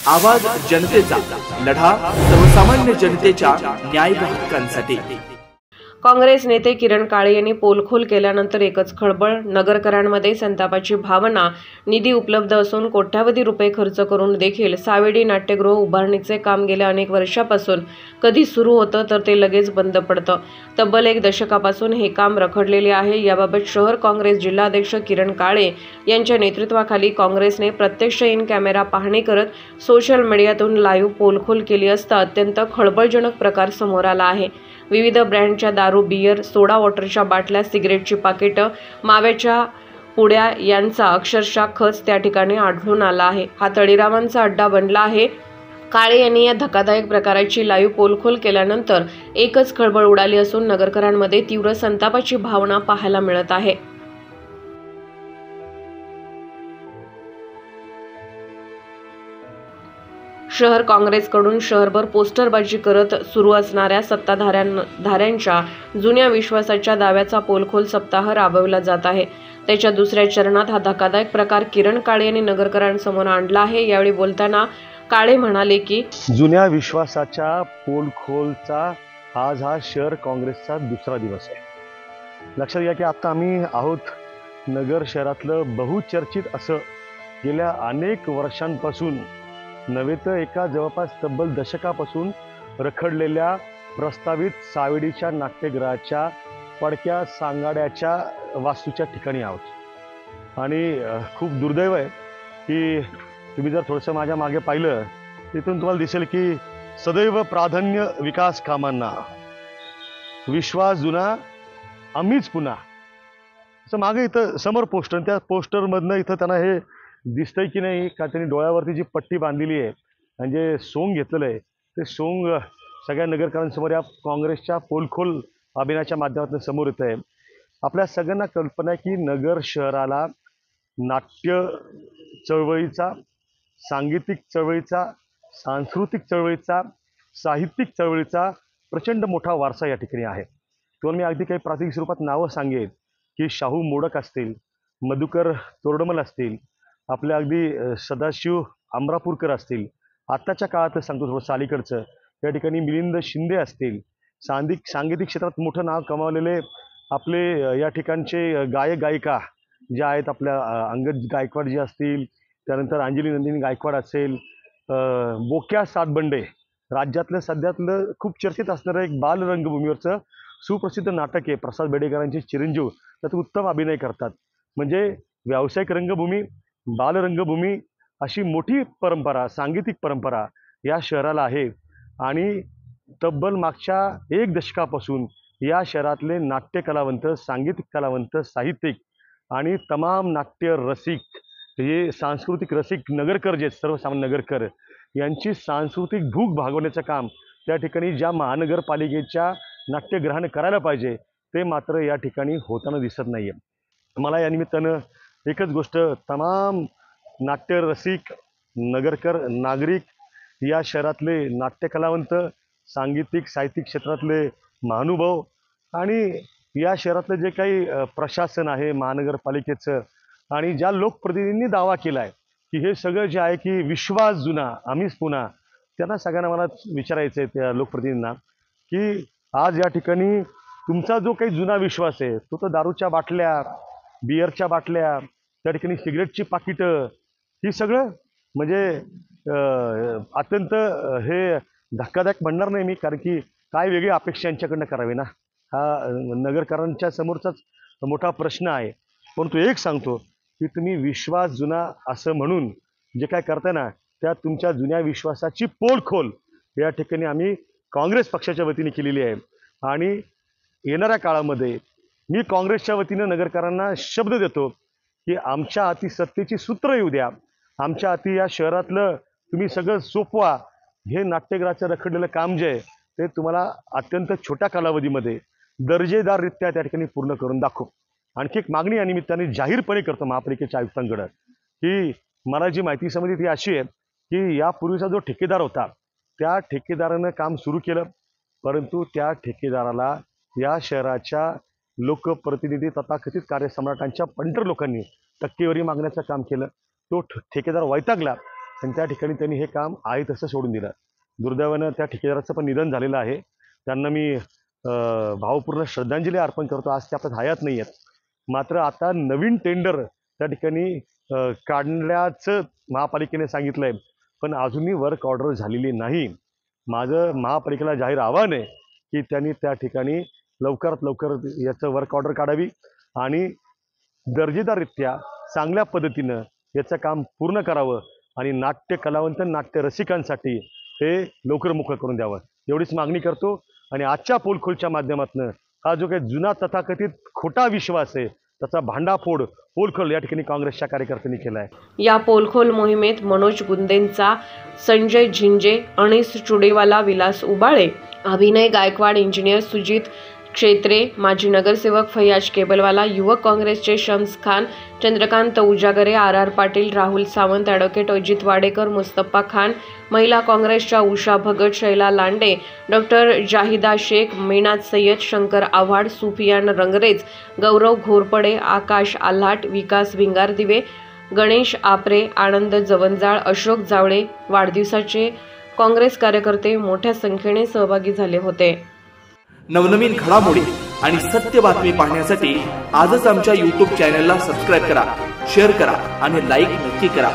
आवाज जनतेचा, लढा सर्वसामान्य जनतेच्या न्याय व हक्कांसाठी। काँग्रेस नेते किरण काळे यांनी पोलखोल केल्यानंतर एकच खळबळ। नगरकरांमध्ये संतापाची भावना। निधी उपलब्ध असून कोट्यावधी रुपये खर्च करून देखील सावेडी नाट्यगृह उभारणीचे काम गेल्या अनेक वर्षापासून कधी सुरू होतं तर ते लगेच बंद पडतं। तब्बल 1 दशकापासून हे काम रखडलेले आहे। याबाबत शहर काँग्रेस जिल्हाध्यक्ष किरण काळे यांच्या नेतृत्वाखाली काँग्रेसने प्रत्यक्ष इन कॅमेरा पाहणी करत सोशल मीडियातून लाईव्ह पोलखोल केली असता अत्यंत खळबळजनक प्रकार समोर आला आहे। विविध ब्रँडच्या दारू, बियर, सोडा वॉटरच्या बाटल्या, सिगरेटची पाकिटं, माव्याच्या पुड्या यांचा अक्षरशः खच त्या ठिकाणी आढळून आला आहे। हा तळीरामांचा अड्डा बनला आहे। काळे यांनी या धक्कादायक प्रकाराची लाईव्ह पोलखोल केल्यानंतर एकच खळबळ उडाली असून नगरकरांमध्ये तीव्र संतापाची भावना पाहायला मिळत आहे। शहर काँग्रेसकडून शहरभर पोस्टरबाजी करत सुरू असणाऱ्या सत्ताधाऱ्यांच्या जुन्या विश्वासाच्या दाव्याचा पोलखोल सप्ताह राबवला जात आहे। त्याच्या दुसऱ्या चरणात हा धक्कादायक प्रकार किरण काळे यांनी नगरकरांसमोर आणला आहे। यावेळी बोलताना काळे म्हणाले की जुन्या विश्वासाच्या पोलखोलचा आज हा शहर काँग्रेसचा दुसरा दिवस आहे। लक्षात घ्या की आता आम्ही आहोत नगर शहरातलं बहुचर्चित असं गेल्या अनेक वर्षांपासून नव्हे तर एका जवळपास तब्बल दशकापासून रखडलेल्या प्रस्तावित सावेडीच्या नाट्यगृहाच्या पडक्या सांगाड्याच्या वास्तूच्या ठिकाणी आहोत। आणि खूप दुर्दैव आहे की तुम्ही जर थोडंसं माझ्या मागे पाहिलं तिथून तुम्हाला दिसेल की सदैव प्राधान्य विकास कामांना, विश्वास जुना आम्हीच पुन्हा, असं मागे इथं समोर पोस्टर, त्या पोस्टरमधनं इथं त्यांना हे दिसतंय की नाही का त्यांनी डोळ्यावरती जी पट्टी बांधलेली आहे आणि जे सोंग घेतलेलं आहे ते सोंग सगळ्या नगरकरांसमोर या काँग्रेसच्या पोलखोल अभियानाच्या माध्यमातून समोर येत आहे। आपल्या सगळ्यांना कल्पना आहे की नगर शहराला नाट्य चळवळीचा, सांगीतिक चळवळीचा, सांस्कृतिक चळवळीचा, साहित्यिक चळवळीचा प्रचंड मोठा वारसा या ठिकाणी आहे। तुम्हाला मी अगदी काही प्रातिनिधिक स्वरूपात नावं सांगेन की शाहू मोडक असतील, मधुकर तोरडमल असतील, आपल्या अगदी सदाशिव अमरापूरकर असतील, आत्ताच्या काळात सांगतो थोडंसं अलीकडचं या ठिकाणी मिलिंद शिंदे असतील, सांगीतिक क्षेत्रात मोठं नाव कमावलेले आपले या ठिकाणचे गायक गायिका जे आहेत, आपल्या अंगद गायकवाड जे असतील, त्यानंतर अंजली नंदिनी गायकवाड असेल, बोक्या सातबंडे, राज्यातलं सध्यातलं खूप चर्चेत असणारं एक बाल रंगभूमीवरचं सुप्रसिद्ध नाटक आहे, प्रसाद बेडेकरांचे चिरंजीव त्यात उत्तम अभिनय करतात। म्हणजे व्यावसायिक रंगभूमी, बालरंगभूमी अशी मोठी परंपरा, सांगीतिक परंपरा या शहराला आहे। आणि तब्बल मागच्या 1 दशकापासून या शहरातले नाट्य कलावंत, सांगीतिक कलावंत, साहित्यिक आणि तमाम नाट्य रसिक, हे सांस्कृतिक रसिक नगरकर जे सर्वसामान्य नगरकर यांची सांस्कृतिक भूक भागवण्याचं काम त्या ठिकाणी ज्या महानगरपालिकेच्या नाट्यगृहानं करायला पाहिजे ते मात्र या ठिकाणी होताना दिसत नाही आहे। मला या निमित्तानं एकच गोष्ट तमाम नाट्य रसिक, नगरकर, नागरिक, या शहरातले नाट्य कलावंत, सांगीतिक साहित्यिक क्षेत्रातले महानुभाव आणि या शहरातलं जे काही प्रशासन आहे महानगरपालिकेचं आणि ज्या लोकप्रतिनिधींनी दावा केला आहे की हे सगळं जे आहे की विश्वास जुना आम्हीच पुन्हा, त्यांना सगळ्यांना मला विचारायचं आहे त्या लोकप्रतिनिधींना की आज या ठिकाणी तुमचा जो काही जुना विश्वास आहे तो तर दारूच्या बाटल्या, बियरच्या बाटल्या, त्या ठिकाणी सिगरेटची पाकिटं, ही सगळं म्हणजे अत्यंत हे धक्कादायक म्हणणार नाही मी, कारण की काय वेगळी अपेक्षा यांच्याकडनं करावी ना, हा नगरकरांच्या समोरचाच मोठा प्रश्न आहे। परंतु एक सांगतो की तुम्ही विश्वास जुना असं म्हणून जे काय करताय ना त्या तुमच्या जुन्या विश्वासाची पोलखोल या ठिकाणी आम्ही काँग्रेस पक्षाच्या वतीने केलेली आहे। आणि येणाऱ्या काळामध्ये मी काँग्रेसच्या वतीनं नगरकरांना शब्द देतो की आमच्या हाती सत्तेची सूत्र येऊ द्या, आमच्या हाती या शहरातलं तुम्ही सगळं सोपवा, हे नाट्यगृहाचं रखडलेलं काम जे आहे ते तुम्हाला अत्यंत छोट्या कालावधीमध्ये दर्जेदाररित्या त्या ठिकाणी पूर्ण करून दाखवू। आणखी एक मागणी या निमित्ताने जाहीरपणे करतो महापालिकेच्या आयुक्तांकडं की मला जी माहिती समजली ती अशी आहे की यापूर्वीचा जो ठेकेदार होता त्या ठेकेदारानं काम सुरू केलं, परंतु त्या ठेकेदाराला या शहराच्या लोकप्रतिनिधी तथाकथित कार्यसम्राटांच्या पंटर लोकांनी टक्केवारी मागण्याचं काम केलं। तो ठेकेदार वैतागला आणि त्या ठिकाणी त्यांनी हे काम आहे तसं सोडून दिलं. दुर्दैवानं त्या ठेकेदाराचं पण निधन झालेलं आहे. त्यांना मी भावपूर्ण श्रद्धांजली अर्पण करतो. आज ते आपल्यात हयात नाही आहेत. मात्र आता नवीन टेंडर त्या ठिकाणी काढण्याचं महापालिकेने सांगितलं आहे, पण अजूनही वर्क ऑर्डर झालेली नाही. माझं महापालिकेला जाहीर आव्हान आहे की त्यांनी त्या ठिकाणी लवकरात लवकर याचं वर्क ऑर्डर काढावी आणि दर्जेदाररित्या चांगल्या पद्धतीनं याचं काम पूर्ण करावं आणि नाट्य कलावंत नाट्य रसिकांसाठी हे लवकर मोकळं करून द्यावं, एवढीच मागणी करतो. आणि आजच्या पोलखोलच्या माध्यमातून हा जो काही जुना तथाकथित खोटा विश्वास आहे त्याचा भांडाफोड पोलखोल या ठिकाणी काँग्रेसच्या कार्यकर्त्यांनी केला आहे. या पोलखोल मोहिमेत मनोज गुंदेंचा, संजय झिंजे, अनिस चुडेवाला, विलास उबाळे, अभिनय गायकवाड, इंजिनियर सुजित क्षेत्रे, माजी नगरसेवक फैयाज केबलवाला, युवक काँग्रेसचे शम्स खान, चंद्रकांत उजागरे, आर पाटील, राहुल सावंत, ॲडव्होकेट अजित वाडेकर, मुस्तफा खान, महिला काँग्रेसच्या उषा भगत, शैला लांडे, डॉक्टर जाहिदा शेख, मीनाज सय्यद, शंकर आव्हाड, सुफियान रंगरेज, गौरव घोरपडे, आकाश आल्हाट, विकास भिंगारदिवे, गणेश आपरे, आनंद जवंजाळ, अशोक जावळे. वाढदिवसाचे काँग्रेस कार्यकर्ते मोठ्या संख्येने सहभागी झाले होते. नवनवीन घडामोडी आणि सत्य बातमी पाहण्यासाठी आजच आमच्या YouTube चॅनलला सबस्क्राईब करा, शेअर करा आणि लाईक नक्की करा.